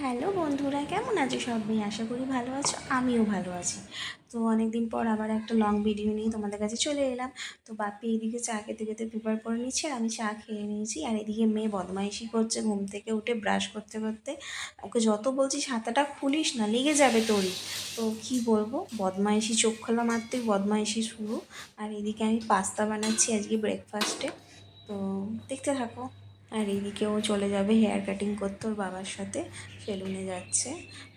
Hello বন্ধুরা, কেমন আছো সবাই? আশা করি ভালো আছো, আমিও ভালো আছি। তো অনেক দিন পর আবার একটা লং ভিডিও নিয়ে তোমাদের কাছে চলে এলাম। তো বাপি এদিকে চা খেতে খেতে প্রিপেয়ার করে নিচ্ছে আর আমি চা খেয়ে নিয়েছি। আর এদিকে মেয়ে বদমাইশি করছে ঘুম থেকে উঠে ব্রাশ করতে করতে। ওকে যত বলছি ছাতাটা খুলিস না, লেগে যাবে তোরই। তো কি বলবো, বদমাইশি চোখ খোলা মারতেই বদমাইশি শুরু। আর এদিকে আমি পাস্তা বানাচ্ছি আজকে ব্রেকফাস্টে। তো দেখতে থাকো। আর এদিকেও চলে যাবে হেয়ার কাটিং করতে ওর বাবার সাথে, সেলুনে যাচ্ছে।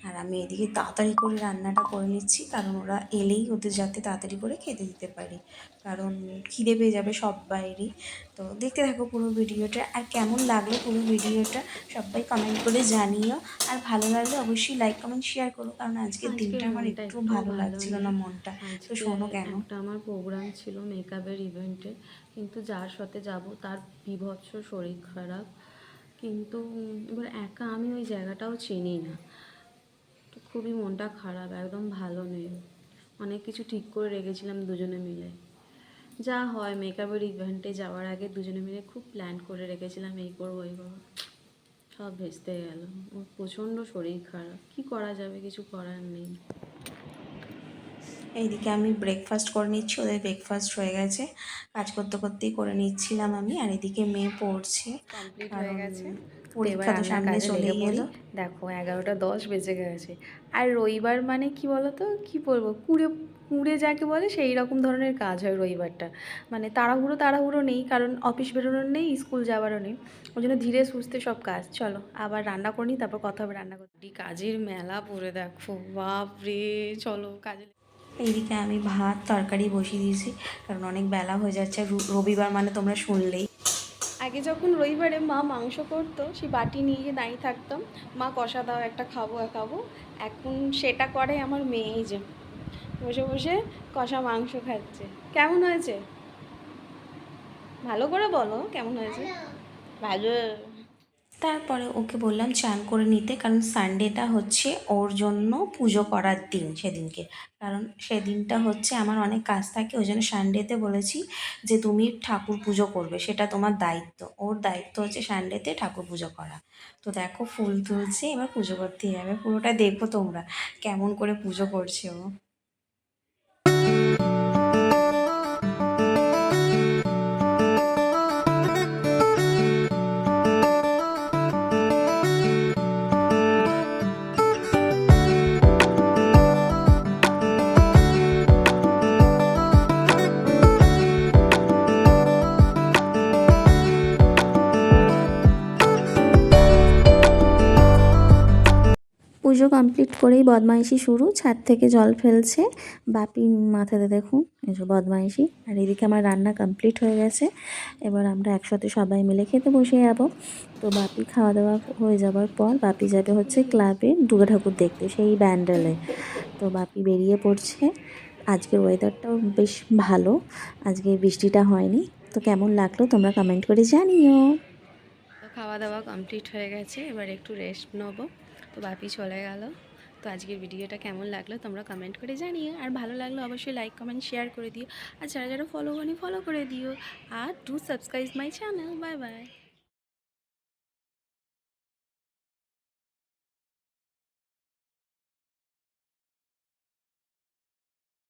আর আমি এদিকে তাড়াতাড়ি করে রান্নাটা করে নিচ্ছি, কারণ ওরা এলেই ওদের যাতে তাড়াতাড়ি করে খেতে দিতে পারি, কারণ খিদে পেয়ে যাবে সবাইয়েরই। তো দেখতে থাকো পুরো ভিডিওটা। আর কেমন লাগলো পুরো ভিডিওটা সবাই কমেন্ট করে জানিও। আর ভালো লাগলে অবশ্যই লাইক কমেন্ট শেয়ার করো, কারণ আজকের আজকের দিনটা আমার মনটা একটু একটু ভালো ভালো লাগছিল নেই। না মনটা। তো আজকে শোনো কেন। একটা আমার প্রোগ্রাম ছিল মেকআপের ইভেন্টে, কিন্তু যার সাথে যাব তার বীভৎস শরীর খারাপ। কিন্তু এবার একা আমি ওই জায়গাটাও চিনি না, তো খুবই মনটা খারাপ, একদম ভালো নেই। অনেক কিছু ঠিক করে রেখেছিলাম দুজনে মিলে, যা হয় মেকআপের ইভেন্টে যাওয়ার আগে দুজনে মিলে খুব প্ল্যান করে রেখেছিলাম, এই করবো এই করবো, সব ভেস্তে গেল। ওর প্রচণ্ড শরীর খারাপ, কি করা যাবে, কিছু করার নেই। এইদিকে আমি ব্রেকফাস্ট করে নিচ্ছি, ওদের ব্রেকফাস্ট হয়ে গেছে, কাজ করতে করতেই করে নিচ্ছিলাম আমি। আর এদিকে মেয়ে পড়ছে, কমপ্লিট হয়ে কারণ গেছে। তো এবার পরীক্ষা তো রান্নার সামনে কাজে লেগে চলেই পড়ি। এলো। দেখো 11টা 10 বেজে গেছে। আর রবিবার মানে কি বলো তো, কী বলবো, কুড়ে কুড়ে যাকে বলে সেই রকম ধরনের কাজ হয় রবিবারটা। মানে তাড়াহুড়ো তাড়াহুড়ো নেই, কারণ অফিস বেরোনোর নেই, স্কুল যাওয়ারও নেই। ওই জন্য ধীরে সুস্থে সব কাজ। চলো আবার রান্না করে নিই, তারপর কথা হবে রান্না করতে। কাজের মেলা পড়ে দেখো, বাপরে। চলো কাজে। এইদিকে আমি ভাত তরকারি বসিয়ে দিয়েছি, কারণ অনেক বেলা হয়ে যাচ্ছে। রবিবার মানে তোমরা শুনলেই। আগে যখন রবিবারে মা মাংস করতো, সেই বাটি নিয়ে গিয়ে দাঁড়িয়ে থাকতাম, মা কষা দাও একটা খাবো খাবো। এখন সেটা করে আমার মেয়েই, যে বসে বসে কষা মাংস খাচ্ছে। কেমন হয়েছে? ভালো করে বলো কেমন হয়েছে। ভালো। তারপরে ওকে বললাম চান করে নিতে, কারণ সানডেটা হচ্ছে ওর জন্য পুজো করার দিন সেদিনকে। কারণ সেদিনটা হচ্ছে আমার অনেক কাজ থাকে, ওই জন্য সানডেতে বলেছি যে তুমি ঠাকুর পুজো করবে, সেটা তোমার দায়িত্ব। ওর দায়িত্ব হচ্ছে সানডেতে ঠাকুর পুজো করা। তো দেখো ফুল তুলছে, এবার পুজো করতে যাবে। পুরোটা দেখো তোমরা কেমন করে পুজো করছে ও। পুজো কমপ্লিট করেই বদমাইশি শুরু, ছাদ থেকে জল ফেলছে। বাপির মাথাতে দেখুন এসব বদমাইশি। আর এদিকে আমার রান্না কমপ্লিট হয়ে গেছে, এবার আমরা একসাথে সবাই মিলে খেতে বসে যাব। তো বাপি খাওয়া দাওয়া হয়ে যাবার পর বাপি যাবে হচ্ছে ক্লাবে দুর্গা ঠাকুর দেখতে, সেই ব্যান্ডেলে। তো বাপি বেরিয়ে পড়ছে। আজকের ওয়েদারটাও বেশ ভালো, আজকে বৃষ্টিটা হয়নি। তো কেমন লাগলো তোমরা কমেন্ট করে জানিও। তো খাওয়া দাওয়া কমপ্লিট হয়ে গেছে, এবার একটু রেস্ট নেবো। তো বাপি চলে গেল। তো আজকের ভিডিওটা কেমন লাগলো তোমরা কমেন্ট করে জানিও, আর ভালো লাগলো অবশ্যই লাইক কমেন্ট শেয়ার করে দিও। আর যারা যারা ফলো করি ফলো করে দিও। আর do subscribe my channel. Bye by.